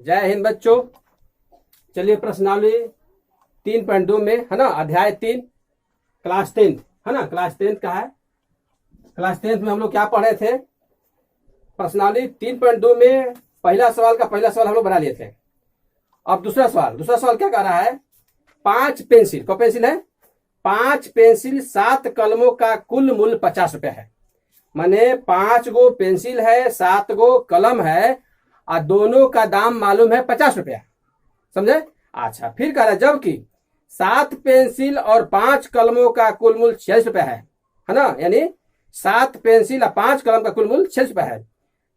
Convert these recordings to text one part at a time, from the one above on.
जय हिंद बच्चों। चलिए प्रश्नावली 3.2 में है ना, अध्याय 3 क्लास 10 है ना, क्लास 10 का है। क्लास 10 में हम लोग क्या पढ़े थे? प्रश्नावली 3.2 में पहला सवाल हम लोग बना लिए थे। अब दूसरा सवाल क्या कह रहा है? 5 पेंसिल, को पेंसिल है 5 पेंसिल 7 कलमों का कुल मूल्य 50 रुपया है। माने 5 गो पेंसिल है, 7 गो कलम है और दोनों का दाम मालूम है 50 रुपया। समझे? अच्छा, फिर कह रहा है जबकि 7 पेंसिल और 5 कलमों का कुल मूल्य 46 रुपया है ना, यानी 7 पेंसिल और 5 कलम का कुल मूल्य 46 रुपया है।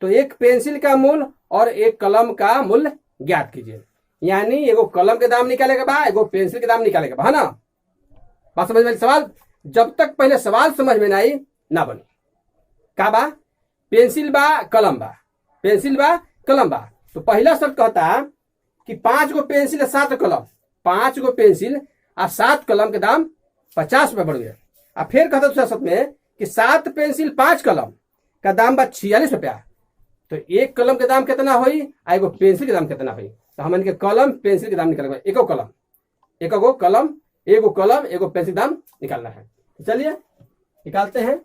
तो एक पेंसिल का मूल्य और एक कलम का मूल्य ज्ञात कीजिए। यानी एगो कलम के दाम निकालेगा बा, एगो पेंसिल के दाम निकालेगा बा, है ना। बात समझ में? सवाल जब तक पहले सवाल समझ में नहीं ना बनी। का बा? पेंसिल बा कलम बा, पेंसिल बा कलम बा। तो पहला शर्त कहता कि 5 गो पेंसिल और 7 कलम, 5 गो पेंसिल और 7 कलम के दाम 50 रुपये बढ़ गया। और फिर कहता दूसरा शर्त में कि 7 पेंसिल 5 कलम का दाम बा 46 रुपया। तो एक कलम के दाम कितना हुई और एगो पेंसिल के दाम कितना हुई? तो हम इनके कलम पेंसिल के दाम निकालेंगे। एगो कलम एगो पेंसिल दाम निकालना है। चलिए निकालते हैं।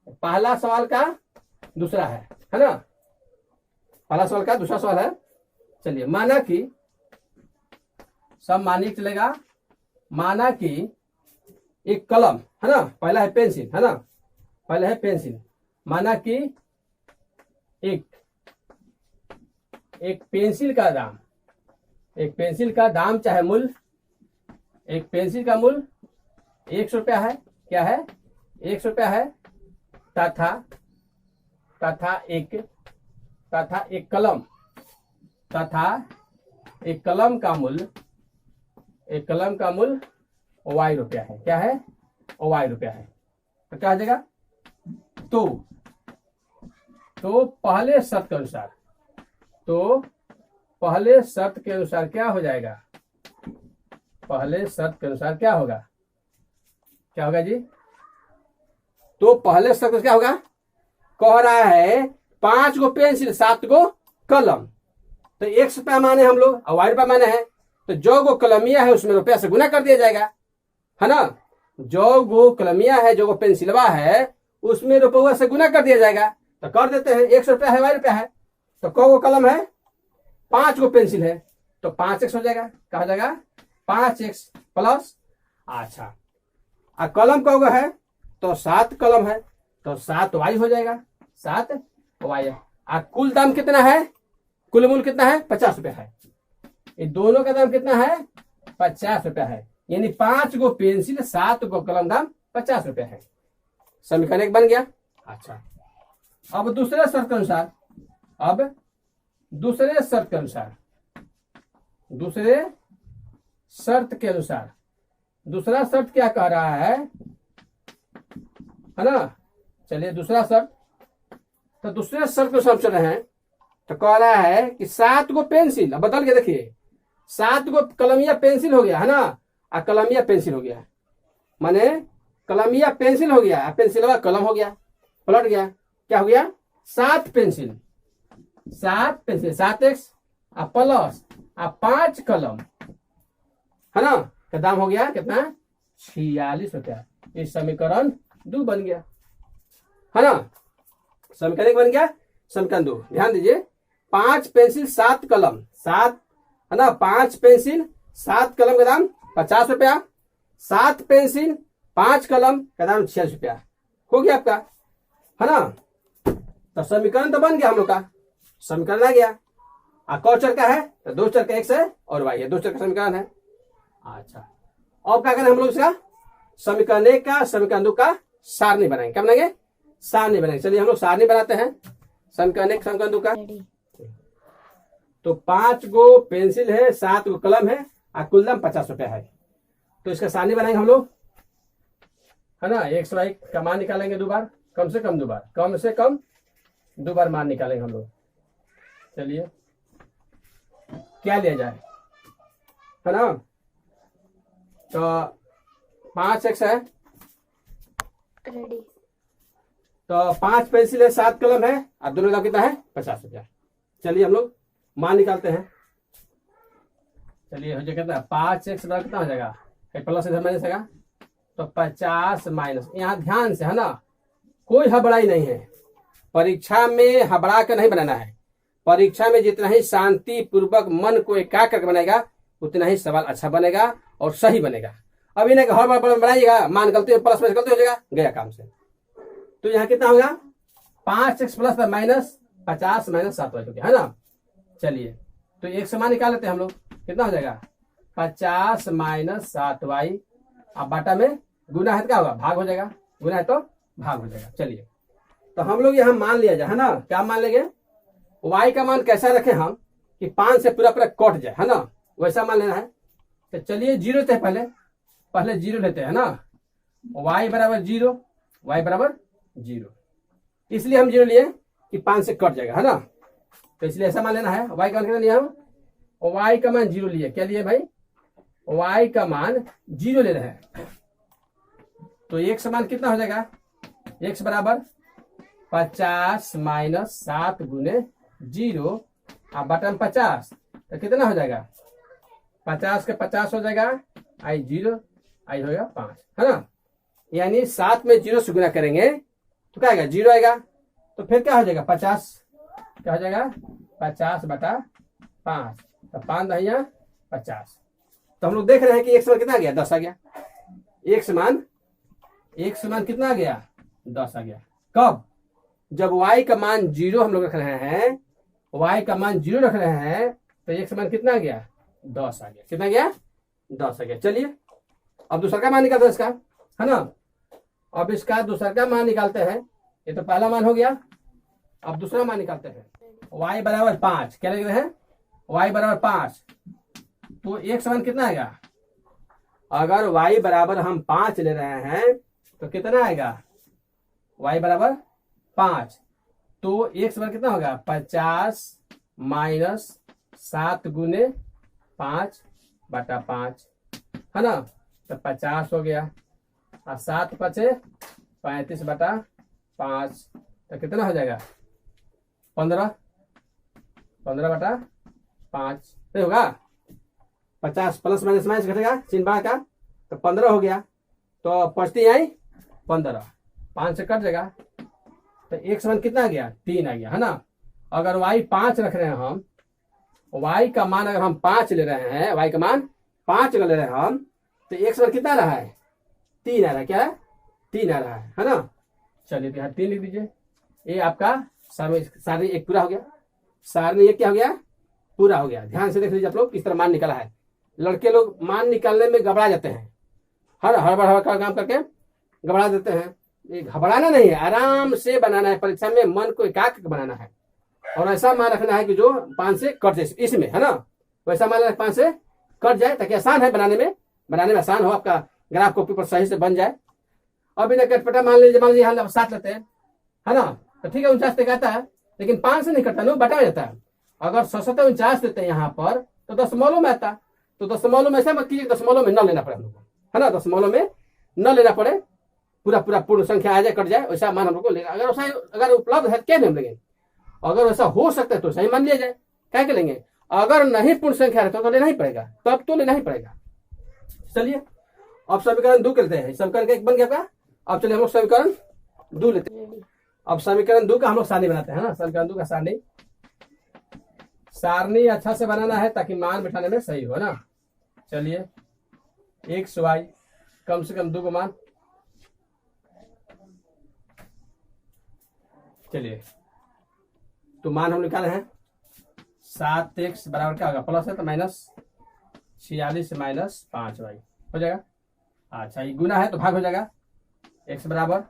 पहला सवाल का दूसरा है ना, पहला सवाल का दूसरा सवाल है। चलिए, माना कि सब मानिए चलेगा। माना कि एक कलम है ना, पहला है पेंसिल है ना, पहला है पेंसिल। माना कि एक पेंसिल का दाम चाहे मूल्य, एक पेंसिल का मूल्य 100 रुपया है। क्या है? 100 रुपया है। तथा एक कलम का मूल्य Y रुपया है। क्या है? Y रुपया है। तो क्या आ जाएगा? तो पहले शर्त के अनुसार क्या हो जाएगा? पहले शर्त के अनुसार क्या होगा जी? तो पहले शर्त क्या होगा? कह रहा है 5 गो पेंसिल 7 गो कलम। तो 100 रुपया माने हम लोग और Y रुपया माने है। तो जो गो कलमिया है उसमें रुपया से गुना कर दिया जाएगा, है ना। जो गो कलमिया है, जो गो पेंसिलवा है उसमें रुपया से गुना कर दिया जाएगा। तो कर देते हैं। 100 रुपया है, Y रुपया है। तो कौ गो कलम है? 5 गो पेंसिल है। तो 5x हो जाएगा। कहा जाएगा 5x प्लस, अच्छा, और कलम कौ गो है? तो 7 कलम है। तो 7y हो जाएगा। 7y। और कुल दाम कितना है? कुल मूल्य कितना है? 50 रुपया है। ये दोनों का दाम कितना है? 50 रुपया है। यानी 5 गो पेंसिल 7 गो कलम दाम 50 रुपया है। समीकरण 1 बन गया। अच्छा, अब दूसरे शर्त के अनुसार, दूसरा शर्त क्या कह रहा है ना। चलिए दूसरा शर्त, तो दूसरे शर्त को समझ रहे हैं। तो कह रहा है कि 7 गो पेंसिल, अब बदल के देखिए, 7 गो कलमिया पेंसिल हो गया है ना, और कलमिया पेंसिल हो गया। माने कलमिया पेंसिल हो गया, पेंसिलवा कलम हो गया, पलट गया। क्या हो गया? 7 पेंसिल 7x प्लस 5 कलम है ना, का दाम हो गया कितना? 46 रुपया। इस समीकरण 2 बन गया, है ना। समीकरण 1 बन गया, समीकरण 2। ध्यान दीजिए, 5 पेंसिल 7 कलम, 7 है ना, 5 पेंसिल 7 कलम का दाम 50 रुपया, 7 पेंसिल 5 कलम का दाम 46 रुपया हो गया आपका, है ना। तो समीकरण तो बन गया हम लोग का, समीकरण आ गया। कौ चर का है? तो 2 चर का x है और y है, 2 चर का समीकरण है। अच्छा, अब क्या करें हम लोग इसका? समीकरण 1 का समीकरण 2 का सारणी बनाएंगे। क्या बनाएंगे? सारणी बनाएंगे। चलिए हम लोग सारणी बनाते हैं। समीकरण 1 समीकरण 2 का। तो 5 गो पेंसिल है, 7 गो कलम है और कुल दाम 50 रुपया है। तो इसका सारणी बनाएंगे हम लोग, है ना। x y का मान निकालेंगे 2 बार, कम से कम 2 बार मान निकालेंगे हम लोग। चलिए क्या लिया जाए, है ना। तो 5x है, तो 5 पेंसिल है, 7 कलम है और दोनों का कितना है? 50 रुपया। चलिए हम लोग मान निकालते हैं। चलिए हो जाएगा कितना, 5x बराबर कितना हो जाएगा, प्लस इधर माइनस आएगा तो 50 माइनस, यहाँ ध्यान से है ना, कोई हबड़ाई नहीं है, परीक्षा में हबड़ा कर नहीं बनाना है। परीक्षा में जितना ही शांति पूर्वक मन को एकाग्र करके बनाएगा उतना ही सवाल अच्छा बनेगा और सही बनेगा। अभी नहीं हर बार बनाइएगा, मान गलती प्लस माइनस गलती हो जाएगा, गया काम से। तो यहाँ कितना होगा, 5x plus minus 50 minus 7y है ना। चलिए तो एक समान निकाल लेते हैं हम लोग, कितना हो जाएगा 50 माइनस 7y, अब बाटा में गुना है तो क्या होगा, भाग हो जाएगा, गुना है तो भाग हो जाएगा। चलिए तो हम लोग यहाँ मान लिया जाए है ना, क्या मान लेंगे, y का मान कैसा रखें हम कि 5 से पूरा पूरा कट जाए है ना, वैसा मान लेना है। तो चलिए 0 लेते हैं, पहले 0 लेते हैं ना, y बराबर 0, y बराबर 0, इसलिए हम 0 लिए कि 5 से कट जाएगा है ना, तो इसलिए ऐसा मान लेना है। y का मान कितना लिया हम, y का मान 0 लिए, क्या लिए भाई, y का मान 0 ले रहे हैं। तो x समान कितना हो जाएगा, x बराबर 50 माइनस 7 गुने 0 बटा में 50, तो कितना हो जाएगा, 50 के 50 हो जाएगा, आई 0 आई होगा 5 है ना। यानी 7 में 0 से गुना करेंगे तो क्या आएगा, 0 आएगा, तो फिर क्या हो जाएगा 50, क्या हो जाएगा 50 बटा 5, तो 5 दहिया 50। तो हम लोग देख रहे हैं कि एक समान कितना आ गया, 10 आ गया, एक समान कितना आ गया, 10 आ गया। कब, जब y का मान 0 हम लोग रख रहे हैं, y का मान 0 रख रहे हैं, तो एक समान कितना आ गया, 10 आ गया, कितना गया 10 आ गया। चलिए अब दूसरा का मान निकालते हैं इसका है ना, अब इसका दूसरा का मान निकालते हैं, ये तो पहला मान हो गया, अब दूसरा मान निकालते हैं। y बराबर 5, क्या लिख रहे हैं, y बराबर 5, तो एक समान कितना आएगा, अगर y बराबर हम 5 ले रहे हैं तो कितना आएगा, y बराबर 5, तो एक समान कितना होगा 50 माइनस 7 गुने 5 बटा 5 है ना, तो 50 हो गया, और 7 पचे 35 बटा 5, तो कितना हो जाएगा 15 बटा 5, तो होगा 50 प्लस माइनस माइनस घटेगा चिन्ह बाहर का, तो 15 हो गया, तो पचती आई 15, 5 से कट जाएगा, तो एक समान कितना आ गया 3 आ गया है ना। अगर y 5 रख रहे हैं हम, y का मान अगर हम 5 ले रहे हैं, y का मान 5 ले रहे हैं हम, तो एक समान कितना आ रहा है 3 आ रहा है, क्या है 3 आ रहा है ना। चलिए तो यहाँ 3 लिख दीजिए, ये आपका सारणी एक पूरा हो गया, सारणी एक क्या हो गया, पूरा हो गया। ध्यान से देख लीजिए आप लोग किस तरह मान निकला है। लड़के लोग मान निकालने में घबरा जाते हैं, हड़बड़ का काम करके घबरा देते हैं, ये घबराना नहीं है, आराम से बनाना है, परीक्षा में मन को एकाग्र बनाना है, और ऐसा मान रखना है कि जो 5 से कट जाए इसमें है ना, वैसा मान 5 से कट जाए, ताकि आसान है बनाने में आसान हो, आपका ग्राफ कॉपी पर सही से बन जाए। अब इन्हें कटपटा मान लीजिए हम 7 लेते हैं है ना, तो ठीक है 49 तक आता है, लेकिन 5 से नहीं कटता ना, बटा जाता है। अगर 49 देते हैं यहाँ पर तो दशमलव में आता, तो दशमलव में ऐसा मत कीजिए, दशमलव में न लेना पड़े हम लोग को है ना, दशमलव में न लेना पड़े, पूरा पूर्ण संख्या आ जाए कट जाए, वैसा मान हम लोग को लेगा। अगर उपलब्ध है क्या नहीं लेंगे, अगर वैसा हो सकता है तो सही मान लिया जाए, क्या के लेंगे, अगर नहीं पूर्ण संख्या रहता तो लेना ही पड़ेगा, तब तो लेना ही पड़ेगा। चलिए अब समीकरण 2 करते हैं, समीकरण 1 बन गया आपका। अब चलिए हम लोग समीकरण 2 लेते हैं। अब समीकरण 2 का हम लोग सारणी बनाते हैं ना, समीकरण 2 का सारणी अच्छा से बनाना है ताकि मान बिठाने में सही हो ना। चलिए xy कम से कम 2 को मान, चलिए तो मान हम निकाले हैं 7x बराबर क्या होगा, प्लस है तो माइनस 46 माइनस 5y हो जाएगा। अच्छा ये गुना है तो भाग हो जाएगा, x बराबर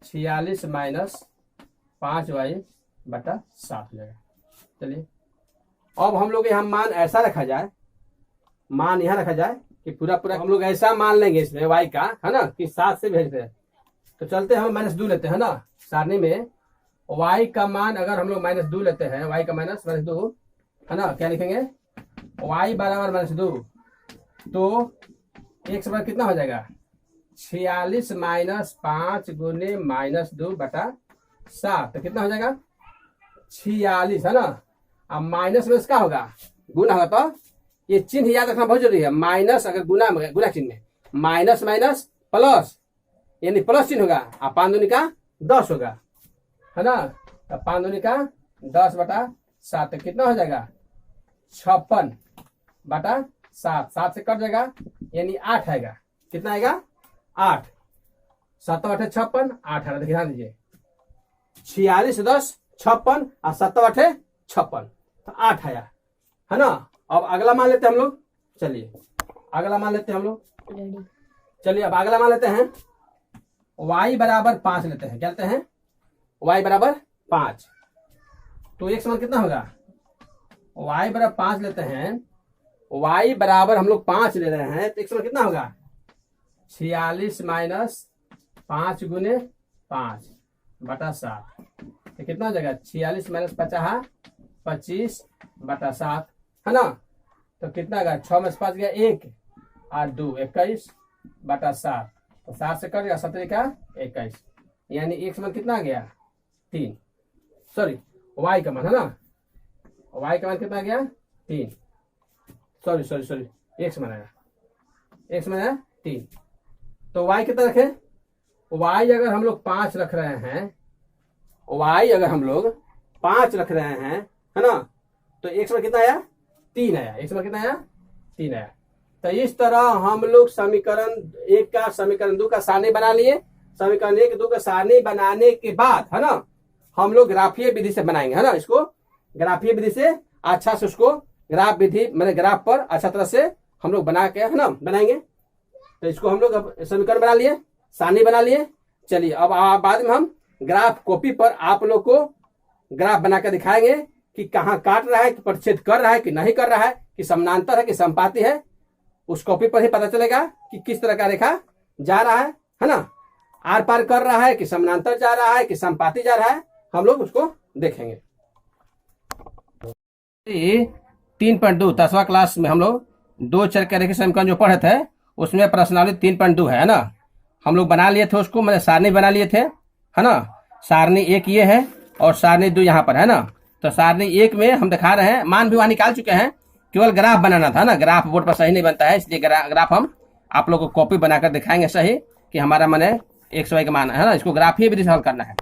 46 माइनस 5y बटा 7 हो जाएगा। चलिए अब हम लोग यहाँ मान ऐसा रखा जाए, मान यहाँ रखा जाए कि पूरा हम लोग ऐसा मान लेंगे इसमें y का है ना कि 7 से भेजते हैं, तो चलते हम -2 लेते हैं ना सारणी में। y का मान अगर हम लोग -2 लेते हैं, y का -2 है ना, क्या लिखेंगे y बराबर -2, तो x बराबर कितना हो जाएगा 46 माइनस 5 गुने -2 बटा 7, तो कितना हो जाएगा 46 है ना। अब माइनस में इसका होगा गुना होगा, तो ये चिन्ह याद रखना बहुत जरूरी है। माइनस अगर गुना चिन्ह में माइनस माइनस प्लस, यानी प्लस चिन्ह होगा, और 5 दूनी का 10 होगा, है ना। तो 5 दूनी का 10/7 तो कितना हो जाएगा 56/7, 7 से कट जाएगा यानी 8 आएगा। कितना आएगा 8, 7 8 56, 8 देखिए ध्यान दीजिए, 46 10 56 और 7 8 56, तो 8 आया, है ना। अब अगला मान लेते हैं हम लोग, चलिए अगला मान लेते हैं हम लोग, चलिए अब अगला मान लेते हैं y बराबर 5 लेते हैं। क्या लेते हैं y बराबर 5, तो x मान कितना होगा, y बराबर 5 लेते हैं, y बराबर हम लोग 5 ले रहे हैं, तो x मान कितना होगा 46 माइनस 5 गुने 5/7, तो कितना हो जाएगा 46 माइनस 50 25/7, है ना। तो कितना होगा 6 में से 5 गया 1 और 2 21/7, तो 7 से कट गया 17 का 21, यानी x मान कितना आ गया 3, सॉरी y का मान, है ना, y का मान कितना आ गया 3, सॉरी x मान आया 3। तो y कितना रखे, y अगर हम लोग 5 रख रहे हैं, y अगर हम लोग 5 रख रहे हैं, है ना, तो x मान कितना आया 3 आया, x मान कितना आया 3 आया। तो इस तरह हम लोग समीकरण 1 का समीकरण 2 का सारणी बना लिए। समीकरण 1 2 का सारणी बनाने के बाद, है ना, हम लोग ग्राफीय विधि से बनाएंगे, है ना। इसको ग्राफीय विधि से अच्छा से उसको ग्राफ विधि मैंने ग्राफ पर अच्छा तरह से हम लोग बना के, है ना, बनाएंगे। तो इसको हम लोग समीकरण बना लिए, सारणी बना लिए। चलिए अब बाद में हम ग्राफ कॉपी पर आप लोग को ग्राफ बनाकर दिखाएंगे कि कहाँ काट रहा है, कि परिच्छेद कर रहा है कि नहीं कर रहा है, कि समानांतर है कि समपाती है। उस कॉपी पर ही पता चलेगा कि किस तरह का रेखा जा रहा है ना, आर पार कर रहा है कि समानांतर जा रहा है कि समपाती जा रहा है, हम लोग उसको देखेंगे। 3.2 10वां क्लास में हम लोग 2 चर के रेखीय समीकरण जो पढ़े थे, उसमें प्रश्नावली 3.2 है ना, हम लोग बना लिए थे उसको, मैंने सारणी बना लिए थे, है ना। सारणी 1 ये है और सारणी 2 यहाँ पर है ना। तो सारणी 1 में हम दिखा रहे हैं, मान भी वहां निकाल चुके हैं, केवल ग्राफ बनाना था ना। ग्राफ बोर्ड पर सही नहीं बनता है, इसलिए ग्राफ हम आप लोग को कॉपी बनाकर दिखाएंगे सही, कि हमारा मैंने x y का मान है ना, इसको ग्राफीय विधि से हल करना है।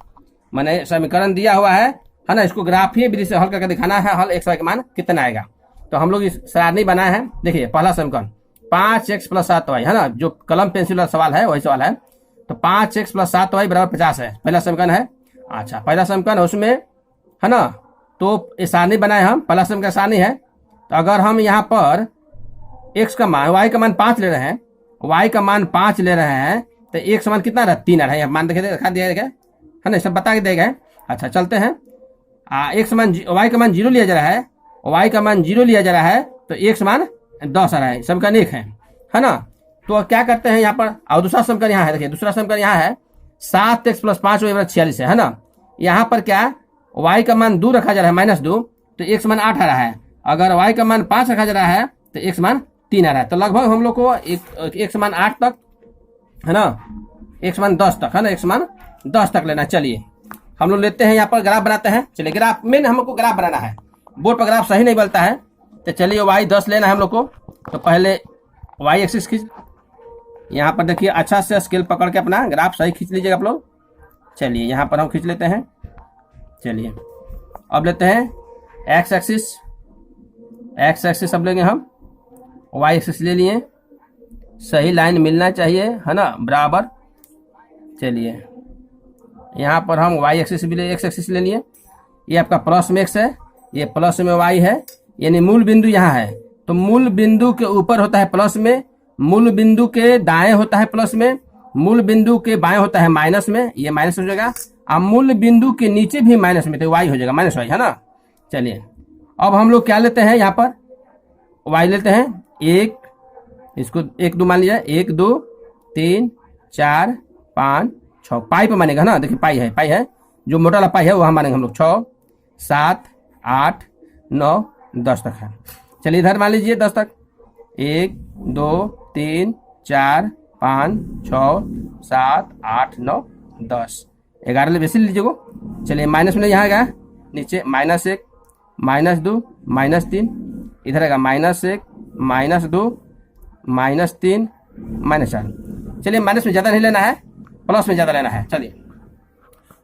मैंने समीकरण दिया हुआ है ना, इसको ग्राफीय विधि से हल करके दिखाना है, हल x y का मान कितना आएगा। तो हम लोग इस सारणी बनाए हैं। देखिए पहला समीकरण 5x + 7y, है ना, जो कलम पेंसिल वाला सवाल है वही सवाल है। तो 5x + 7y = 50 है, पहला समीकरण है। अच्छा पहला समीकरण उसमें, है ना, तो ये सारणी बनाए हम, पहला समीकरण सारणी है। तो अगर हम यहाँ पर x का मान, y का मान 5 ले रहे हैं, y का मान 5 ले रहे हैं, तो x मान कितना रहा 3 आ रहा है, मान दिखा दिया गया है ना, सब बता के दिया गया है। अच्छा चलते हैं, x मान y का मान 0 लिया जा रहा है, y का मान 0 लिया जा रहा है, तो x मान 10 आ रहा है, समीकरण 1 है ना। तो क्या करते हैं यहाँ पर, और दूसरा समीकरण यहाँ है, देखिए दूसरा समीकरण यहाँ है 7x + 5y = 46 है ना। यहाँ पर क्या y का मान 2 रखा जा रहा है -2, तो x मान 8 आ रहा है। अगर y का मान 5 रखा जा रहा है तो x मान 3 आ रहा है। तो लगभग हम लोग को x मान 8 तक, है ना, x मान 10 तक, है ना, x मान 10 तक लेना। चलिए हम लोग लेते हैं, यहाँ पर ग्राफ बनाते हैं। चलिए ग्राफ में हमको ग्राफ बनाना है, बोर्ड पर ग्राफ सही नहीं बनता है, तो चलिए y 10 लेना है हम लोग को। तो पहले y एक्सिस खींच, यहाँ पर देखिए अच्छा से स्केल पकड़ के अपना ग्राफ सही खींच लीजिएगा आप लोग। चलिए यहाँ पर हम खींच लेते हैं। चलिए अब लेते हैं x एक्सिस अब लेंगे हम, y एक्सिस ले लिए, सही लाइन मिलना चाहिए, है ना, बराबर। चलिए यहाँ पर हम y एक्सिस भी ले, x एक्सिस ले लिए। ये आपका प्लस में x है, ये प्लस में y है, यानी मूल बिंदु यहाँ है। तो मूल बिंदु के ऊपर होता है प्लस में, मूल बिंदु के दाएं होता है प्लस में, मूल बिंदु के बाएं होता है माइनस में, ये माइनस हो जाएगा। अब मूल बिंदु के नीचे भी माइनस में, तो y हो जाएगा -y, है ना। चलिए अब हम लोग क्या लेते हैं, यहाँ पर y लेते हैं 1, इसको 1 2 मान लिया, 1 2 3 4 5 6, पाई पे मानेगा ना, देखिए पाई है, जो मोटा वाला पाई है वहाँ मानेंगे हम लोग। 6 7 8 9 10 तक है। चलिए इधर मान लीजिए 10 तक, 1 2 3 4 5 6 7 8 9 10 11 ले बेसिल लीजिए को। चलिए माइनस में यहाँ गया नीचे -1 -2 -3, इधर आएगा -1 -2 -3 -4। चलिए माइनस में ज़्यादा नहीं लेना है, प्लस में ज़्यादा लेना है। चलिए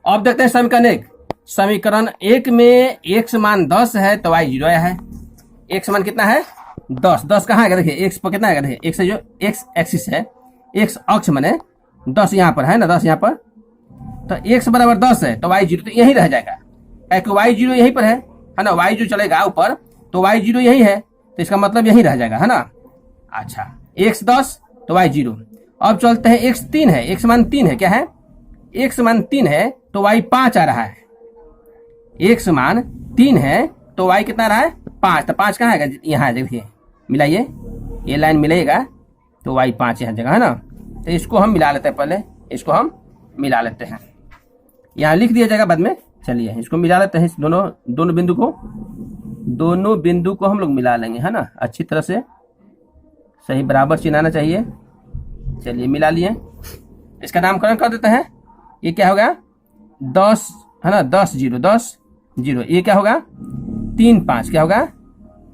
अब देखते हैं समीकरण 1। समीकरण 1 में x मान 10 है तो y 0 आया है। x मान कितना है 10। 10 कहाँ आएगा देखिए, x पर कितना आएगा देखिए, x से जो x एक्सिस है, x अक्ष माने 10 यहाँ पर है ना, 10 यहाँ पर, तो x बराबर 10 है तो y 0 तो यही रह जाएगा, क्योंकि y 0 यहीं पर है ना, y जो चलेगा ऊपर तो y 0 यही है, तो इसका मतलब यही रह जाएगा है ना। अच्छा x 10 तो y 0। अब चलते हैं x 3 है, x मान 3 है, क्या है x मान 3 है तो y 5 आ रहा है। x मान 3 है तो y कितना आ रहा है 5, तो 5 कहाँ आएगा यहाँ, देखिए मिलाइए, ये लाइन मिलेगा तो y 5 यहाँ जगह है ना। तो इसको हम मिला लेते हैं, पहले इसको हम मिला लेते हैं, यहाँ लिख दिया जाएगा बाद में। चलिए इसको मिला लेते हैं, इस दोनों बिंदु को हम लोग मिला लेंगे है ना, अच्छी तरह से सही बराबर चिन्हाना चाहिए। चलिए मिला लिए, इसका नामकरण कर देते हैं। ये क्या होगा 10 है ना, 10 0 10 0, ये क्या होगा 3 5, क्या होगा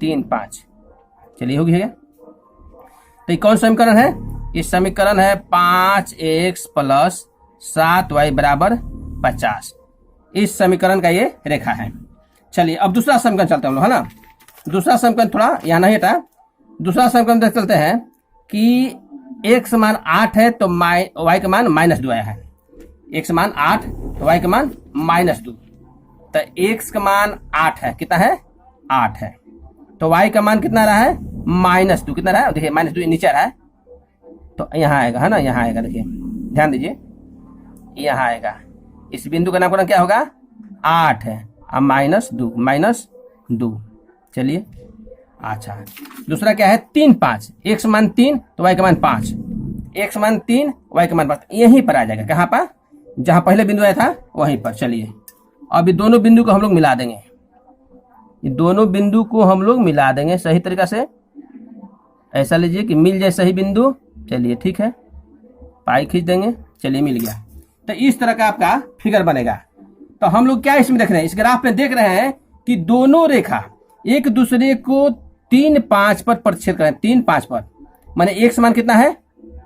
3 5। चलिए हो गया। तो ये कौन समीकरण है, इस समीकरण है 5x + 7y बराबर 50। इस समीकरण का ये रेखा है। चलिए अब दूसरा समीकरण चलते हैं हम लोग है ना। दूसरा समीकरण थोड़ा यहाँ नहीं हटा, दूसरा समीकरण देख चलते हैं कि x मान 8 है तो y का मान -2 आया है। x मान 8 तो y का मान -2, तो x का मान 8 है, कितना है 8 है, तो y का मान कितना रहा है -2, कितना रहा है देखिए -2 नीचे आ रहा है, तो यहाँ आएगा है ना, यहाँ आएगा, देखिए ध्यान दीजिए यहाँ आएगा। इस बिंदु का नामकरण क्या होगा 8 है और -2। चलिए अच्छा दूसरा क्या है 3 5, x मान 3 तो y का मान 5, x मान 3 y का मान 5, यहीं पर आ जाएगा, कहाँ पर जहाँ पहले बिंदु आया था वहीं पर। चलिए अब ये दोनों बिंदु को हम लोग मिला देंगे, ये दोनों बिंदु को हम लोग मिला देंगे सही तरीका से, ऐसा लीजिए कि मिल जाए सही बिंदु। चलिए ठीक है, पाई खींच देंगे, चलिए मिल गया। तो इस तरह का आपका फिगर बनेगा। तो हम लोग क्या इसमें देख रहे हैं, इस ग्राफ में देख रहे हैं कि दोनों रेखा एक दूसरे को 3 5 पर प्रतिच्छेद कर रहे हैं, 3 5 पर, माने x मान कितना है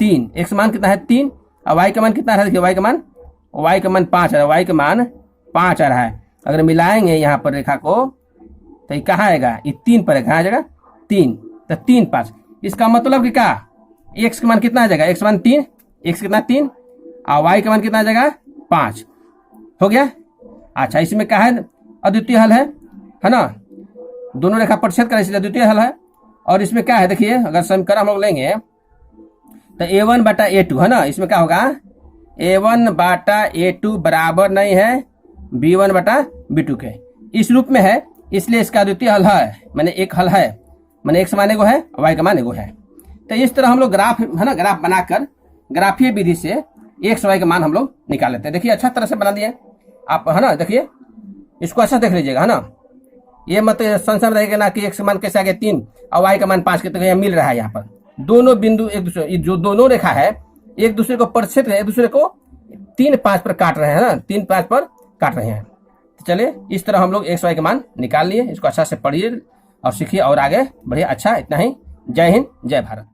3, x मान कितना है 3 और y का मान कितना है, देखिए y का मान 5 आ रहा है, y का मान 5 आ रहा है। अगर मिलाएंगे यहाँ पर रेखा को तो ये कहाँ आएगा, ये 3 पर है, कहाँ आ जाएगा 3, तो 3 5। इसका मतलब कि क्या x का मान कितना आ जाएगा, x मान 3, x कितना 3 और y का मान कितना आ जाएगा 5, हो गया। अच्छा इसमें क्या है अद्वितीय हल है ना, दोनों रेखा प्रतिच्छेद करें इसलिए अद्वितीय हल है। और इसमें क्या है देखिए, अगर समीकरण हम लोग लेंगे तो a1/a2 है ना, इसमें क्या होगा a1/a2 बराबर नहीं है b1/b2 के, इस रूप में है, इसलिए इसका अद्वितीय हल है, मैंने एक हल है, मैंने x मान एगो है y का मान एगो है। तो इस तरह हम लोग ग्राफ है ना, ग्राफ बनाकर ग्राफीय विधि से x y का मान हम लोग निकाल लेते हैं। देखिए अच्छा तरह से बना दिए आप है ना, देखिए इसको अच्छा देख लीजिएगा है ना, ये मत संशय में रहेगा ना कि x मान कैसे आ गया 3 और y का मान 5 के, तो यहाँ मिल रहा है, यहाँ पर दोनों बिंदु एक दूसरे, जो दोनों रेखा है एक दूसरे को प्रतिच्छेद एक दूसरे को 3 5 पर काट रहे हैं ना, 3 5 पर काट रहे हैं। तो चलिए इस तरह हम लोग x y का मान निकाल लिए, इसको अच्छा से पढ़िए और सीखिए और आगे बढ़िए। अच्छा इतना ही, जय हिंद जय भारत।